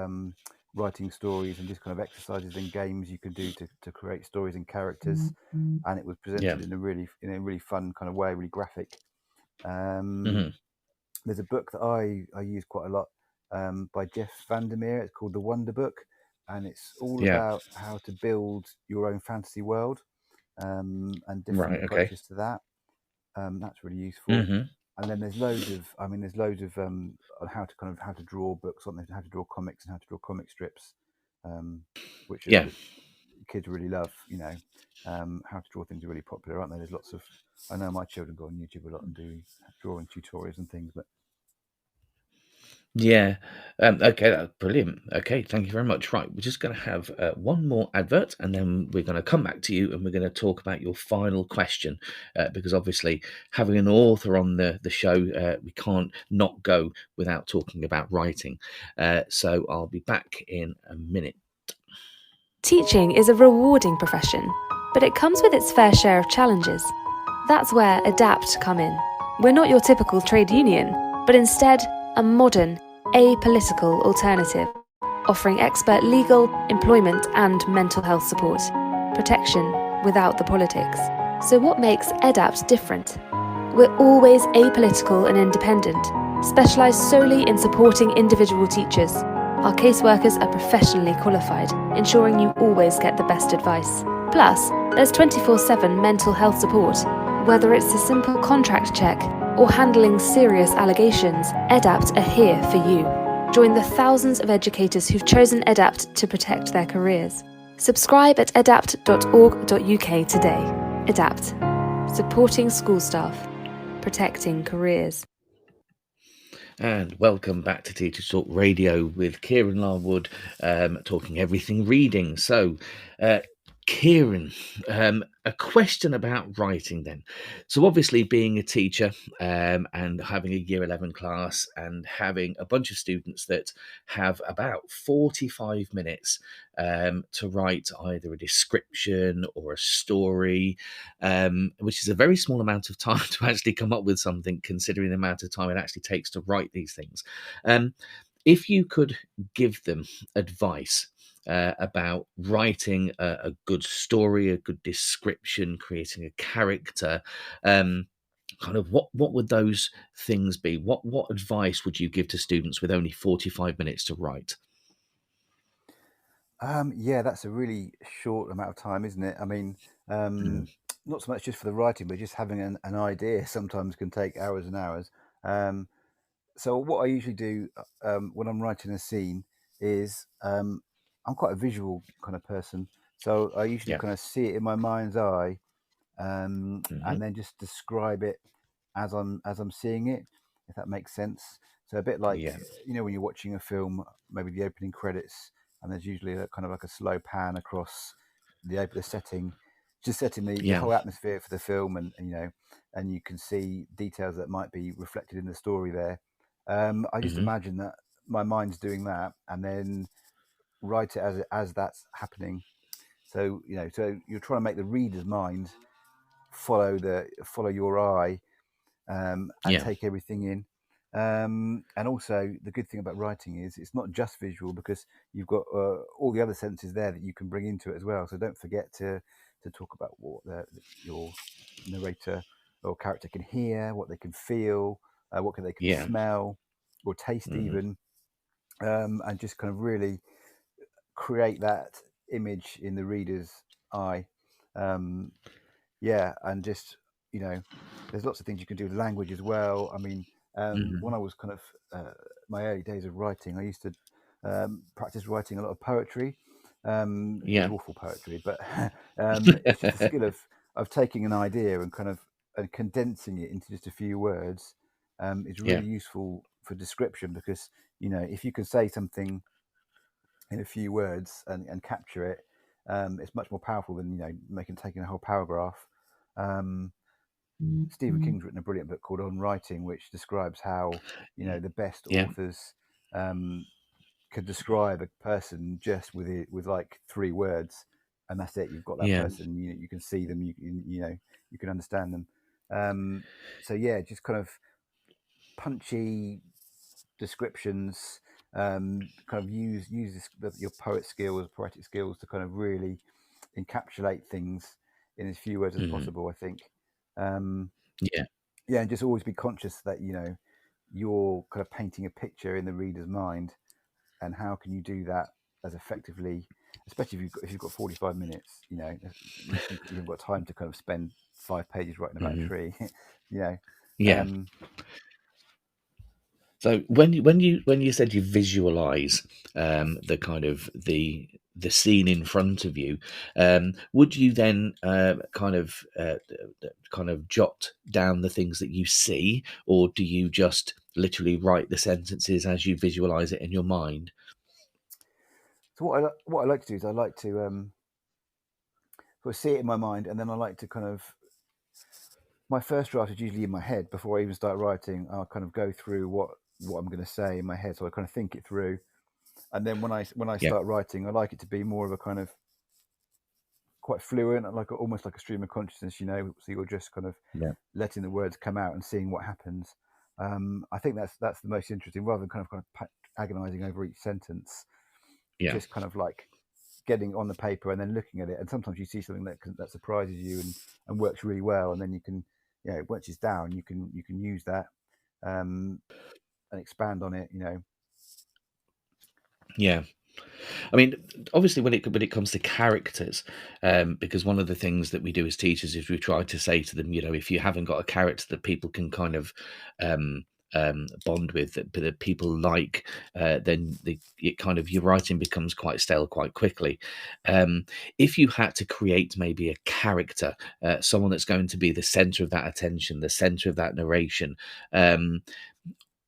writing stories and just kind of exercises and games you can do to create stories and characters, and it was Yeah. presented in a really fun kind of way, really graphic. Hmm. There's a book that I use quite a lot, by Jeff Vandermeer. It's called The Wonder Book, and it's all Yeah. about how to build your own fantasy world, and different Right. Okay. approaches to that. That's really useful. Hmm. And then there's loads of, on how to draw books, on how to draw comics and how to draw comic strips, Yeah. which kids really love. How to draw things are really popular, aren't they? There's lots of, I know my children go on YouTube a lot and do drawing tutorials and things, but Yeah. Okay, that's brilliant. Okay, thank you very much. Right, we're just going to have one more advert, and then we're going to come back to you, and we're going to talk about your final question, because obviously having an author on the show, we can't not go without talking about writing. So I'll be back in a minute. Teaching is a rewarding profession, but it comes with its fair share of challenges. That's where ADAPT come in. We're not your typical trade union, but instead a modern, apolitical alternative, offering expert legal, employment and mental health support. Protection without the politics. So what makes ADAPT different? We're always apolitical and independent, specialised solely in supporting individual teachers. Our caseworkers are professionally qualified, ensuring you always get the best advice. Plus, there's 24/7 mental health support. Whether it's a simple contract check or handling serious allegations, ADAPT are here for you. Join the thousands of educators who've chosen ADAPT to protect their careers. Subscribe at adapt.org.uk today. ADAPT. Supporting school staff. Protecting careers. And welcome back to Teachers Talk Radio with Kieran Larwood, talking everything reading. So, Kieran, a question about writing then. So obviously being a teacher, and having a year 11 class and having a bunch of students that have about 45 minutes to write either a description or a story, which is a very small amount of time to actually come up with something, considering the amount of time it actually takes to write these things. If you could give them advice about writing a good story, a good description, creating a character, kind of what would those things be? What advice would you give to students with only 45 minutes to write? yeah, that's a really short amount of time, isn't it? I mean, Mm. not so much just for the writing, but just having an idea sometimes can take hours and hours. Um, so what I usually do, when I'm writing a scene is, I'm quite a visual kind of person. So I usually Yeah. kind of see it in my mind's eye, Hmm. and then just describe it as I'm seeing it, if that makes sense. So a bit like, Yeah. when you're watching a film, maybe the opening credits, and there's usually a kind of like a slow pan across the setting, just setting the Yeah. whole atmosphere for the film, and you can see details that might be reflected in the story there. I just Hmm. imagine that my mind's doing that, and then write it as that's happening. So so you're trying to make the reader's mind follow your eye, and Yeah. take everything in. And also, the good thing about writing is it's not just visual, because you've got all the other senses there that you can bring into it as well. So don't forget to talk about what your narrator or character can hear, what they can feel, they can Yeah. smell or taste Mhm. even, and just kind of really create that image in the reader's eye. Yeah, and just, there's lots of things you can do with language as well. I mean, when Mhm. I was kind of my early days of writing, I used to practice writing a lot of poetry. It was Yeah. awful poetry, but it's just the skill of taking an idea and kind of and condensing it into just a few words. Is Yeah. really useful for description, because if you can say something in a few words and capture it, it's much more powerful than taking a whole paragraph. Um, Stephen King's written a brilliant book called On Writing, which describes how the best Yeah. authors could describe a person just with like 3 words, and that's it. You've got that Yeah. person. You can see them. You can understand them. So yeah, just kind of punchy descriptions. Kind of use your poetic skills to kind of really encapsulate things in as few words as Mhm. possible, I think. Um, Yeah. yeah, and just always be conscious that you're kind of painting a picture in the reader's mind, and how can you do that as effectively, especially if you've got 45 minutes. You've got time to kind of spend 5 pages writing about a Mhm. tree. you know Yeah. um, So when you said you visualize the kind of the scene in front of you, would you then kind of jot down the things that you see, or do you just literally write the sentences as you visualize it in your mind? so what I like to do is I like to sort of see it in my mind, and then I like to kind of, my first draft is usually in my head before I even start writing. I'll kind of go through what I'm going to say in my head, so I kind of think it through, and then when I Yeah, start writing, I like it to be more of a kind of quite fluent, like almost like a stream of consciousness. So you're just kind of yeah, letting the words come out and seeing what happens. I think that's the most interesting, rather than kind of agonizing over each sentence. yeah, Just kind of like getting on the paper and then looking at it, and sometimes you see something that surprises you and works really well, and then you can, once it's down, you can use that, and expand on it. yeah. I mean, obviously, when it comes to characters, because one of the things that we do as teachers is we try to say to them, if you haven't got a character that people can kind of um, bond with, that people like, then it kind of, your writing becomes quite stale quite quickly. Um, if you had to create maybe a character, someone that's going to be the center of that attention, the center of that narration. Um,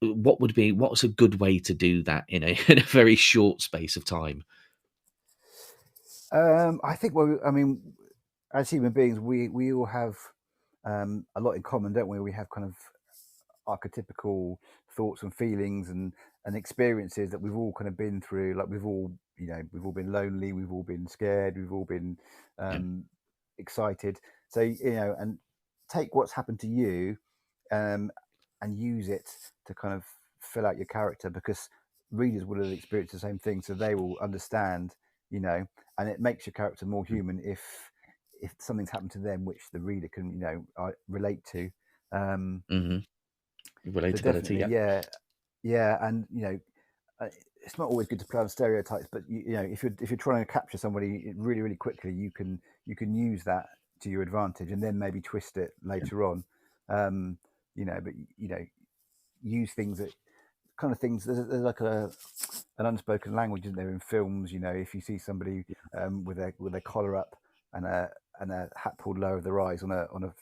what's a good way to do that in a in a very short space of time? I think, well, I mean, as human beings, we all have a lot in common, don't we? We have kind of archetypical thoughts and feelings and experiences that we've all kind of been through. Like we've all been lonely, we've all been scared, we've all been Yeah. excited. So and take what's happened to you, um, and use it to kind of fill out your character, because readers will have experienced the same thing, so they will understand. And it makes your character more human if something's happened to them which the reader can relate to. Um, Mhm. so Relatability, definitely, yeah. yeah, yeah, and it's not always good to play on stereotypes, but if you're trying to capture somebody really really quickly, you can use that to your advantage, and then maybe twist it Yeah. later on. But use things that kind of things. There's like an unspoken language, isn't there, in films? If you see somebody with their collar up and a hat pulled low over their eyes on a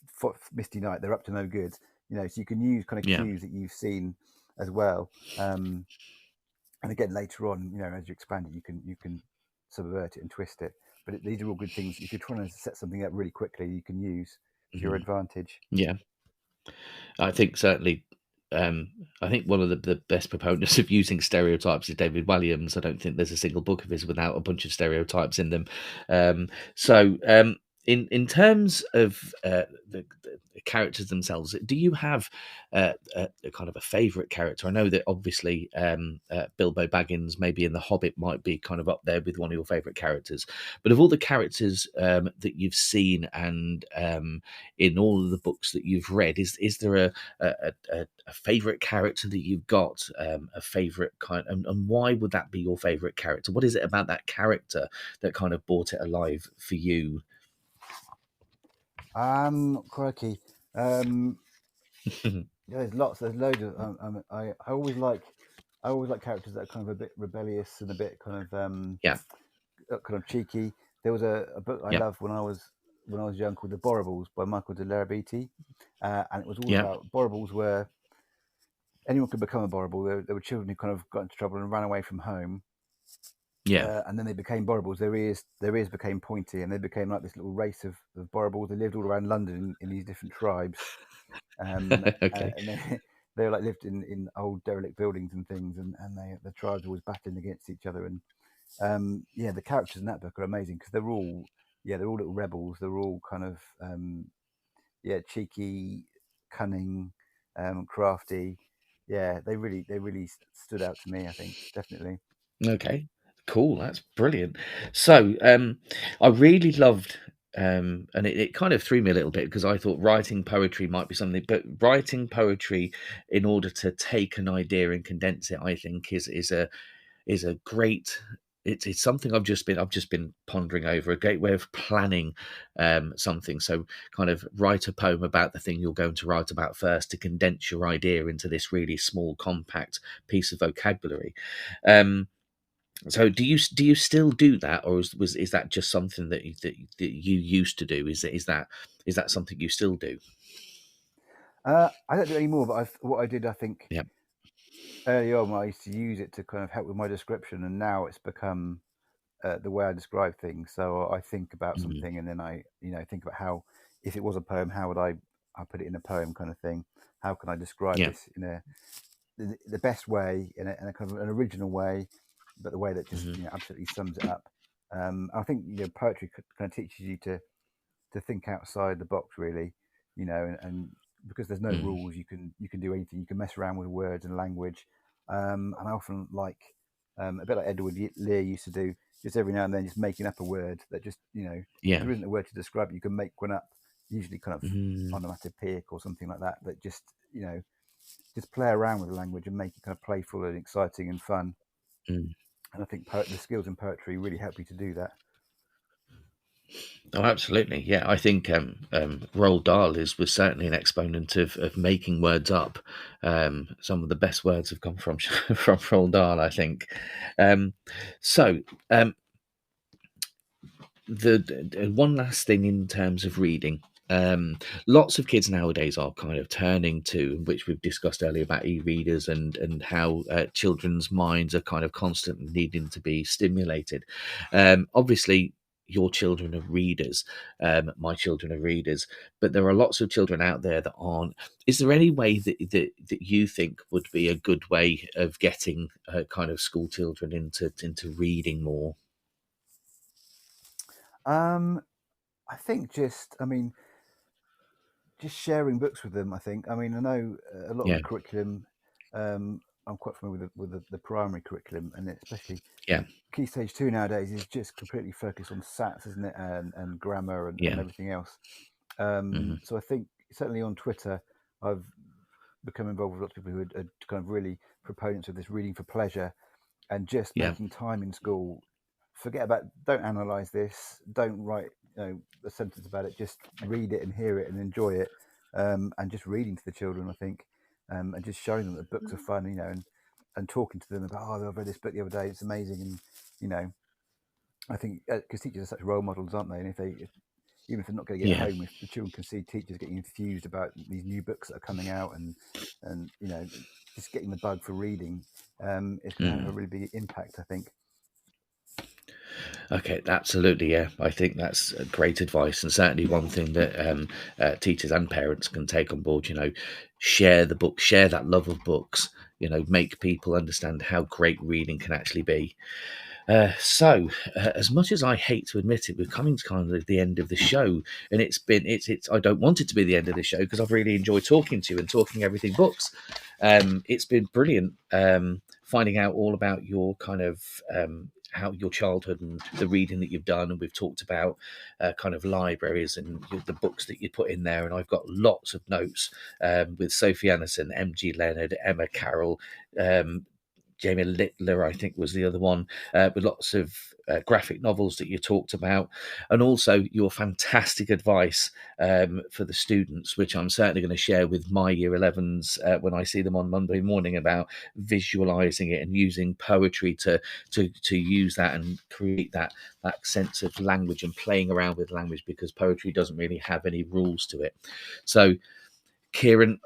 misty night, they're up to no good. So you can use kind of Yeah. cues that you've seen as well. And again, later on, as you expand it, you can subvert it and twist it. But these are all good things. If you're trying to set something up really quickly, you can use to your Mhm. advantage. Yeah. I think certainly, um, I think one of the best proponents of using stereotypes is David Walliams. I don't think there's a single book of his without a bunch of stereotypes in them. So, in terms of the characters themselves. Do you have a kind of a favourite character? I know that obviously Bilbo Baggins, maybe in The Hobbit, might be kind of up there with one of your favourite characters. But of all the characters that you've seen and in all of the books that you've read, is there a favourite character that you've got, a favourite kind, and why would that be your favourite character? What is it about that character that kind of brought it alive for you? Crikey. There's loads of. I always like characters that are kind of a bit rebellious and a bit kind of cheeky. There was a book I loved when I was young called The Borrables by Michael de Larrabiti, and it was all about Borrables where anyone could become a Borrable. There were children who kind of got into trouble and ran away from home. And then they became Borrables. Their ears became pointy, and they became like this little race of Borrables. They lived all around London in these different tribes, and they were like lived in old derelict buildings and things, and the tribes were always battling against each other. And the characters in that book are amazing because they're all little rebels. They're all kind of cheeky, cunning, crafty. Yeah, they really stood out to me, I think, definitely. Okay, cool. That's brilliant. So I really loved, and it kind of threw me a little bit because I thought writing poetry might be something, but writing poetry in order to take an idea and condense it, I think is a great. It's something I've just been pondering over, a great way of planning something. So kind of write a poem about the thing you're going to write about first to condense your idea into this really small, compact piece of vocabulary. So do you still do that, or is that just something that you used to do? Is that something you still do? I don't do it anymore, but what I did, I think, Yeah. early on, I used to use it to kind of help with my description, and now it's become the way I describe things. So I think about something, and then I think about how, if it was a poem, how would I put it in a poem, kind of thing. How can I describe this in the best way, in a kind of an original way, but the way that just absolutely sums it up. I think poetry kind of teaches you to think outside the box, really, and because there's no rules, you can do anything. You can mess around with words and language, and I often like a bit like Edward Lear used to do, just every now and then, just making up a word that just if there isn't a word to describe it, you can make one up, usually kind of onomatopoeic or something like that. That just just play around with the language and make it kind of playful and exciting and fun. And I think the skills in poetry really help you to do that. Oh, absolutely. Yeah, I think Roald Dahl was certainly an exponent of making words up. Some of the best words have come from from Roald Dahl, I think. The one last thing in terms of reading. Lots of kids nowadays are kind of turning to, which we've discussed earlier about e-readers and how children's minds are kind of constantly needing to be stimulated. Obviously, your children are readers, my children are readers, but there are lots of children out there that aren't. Is there any way that you think would be a good way of getting kind of school children into reading more? I think just sharing books with them. I know a lot of the curriculum. I'm quite familiar with the primary curriculum, and especially Key Stage 2 nowadays is just completely focused on SATs, isn't it, and grammar and everything else. So I think certainly on Twitter, I've become involved with lots of people who are kind of really proponents of this reading for pleasure, and just making time in school. Don't analyze this, don't write a sentence about it, just read it and hear it and enjoy it, and just reading to the children, I think, and just showing them that books are fun, and talking to them about, I've read this book the other day, it's amazing. And I think because teachers are such role models, aren't they? And even if they're not going to get home, if the children can see teachers getting enthused about these new books that are coming out, and just getting the bug for reading, it's going to have a really big impact, I think. Okay, absolutely, yeah. I think that's great advice, and certainly one thing that teachers and parents can take on board. Share the book, share that love of books. Make people understand how great reading can actually be. As much as I hate to admit it, we're coming to kind of the end of the show, and it's I don't want it to be the end of the show because I've really enjoyed talking to you and talking everything books. It's been brilliant finding out all about your kind of how your childhood and the reading that you've done, and we've talked about kind of libraries and the books that you put in there, and I've got lots of notes with Sophie Anderson, M.G. Leonard, Emma Carroll, Jamie Littler, I think, was the other one, with lots of graphic novels that you talked about, and also your fantastic advice for the students, which I'm certainly going to share with my Year 11s when I see them on Monday morning, about visualizing it and using poetry to use that and create that sense of language and playing around with language, because poetry doesn't really have any rules to it. So, Kieran,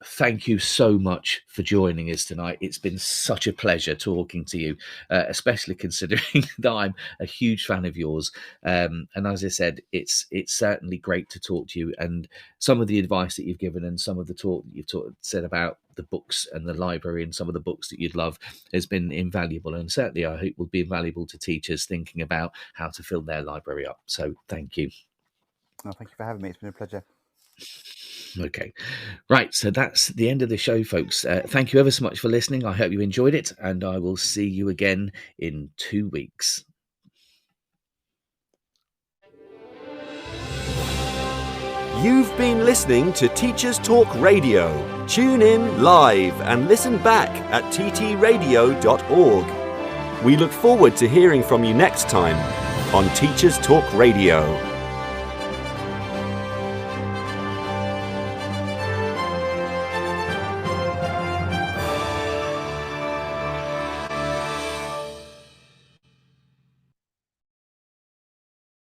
thank you so much for joining us tonight. It's been such a pleasure talking to you, especially considering that I'm a huge fan of yours. And as I said, it's certainly great to talk to you, and some of the advice that you've given and some of the talk that you've said about the books and the library and some of the books that you'd love has been invaluable, and certainly I hope will be invaluable to teachers thinking about how to fill their library up. So thank you. Oh, thank you for having me. It's been a pleasure. Okay, right, so that's the end of the show, folks. Thank you ever so much for listening. I hope you enjoyed it, and I will see you again in 2 weeks. You've been listening to Teachers Talk Radio. Tune in live and listen back at ttradio.org. We look forward to hearing from you next time on Teachers Talk Radio.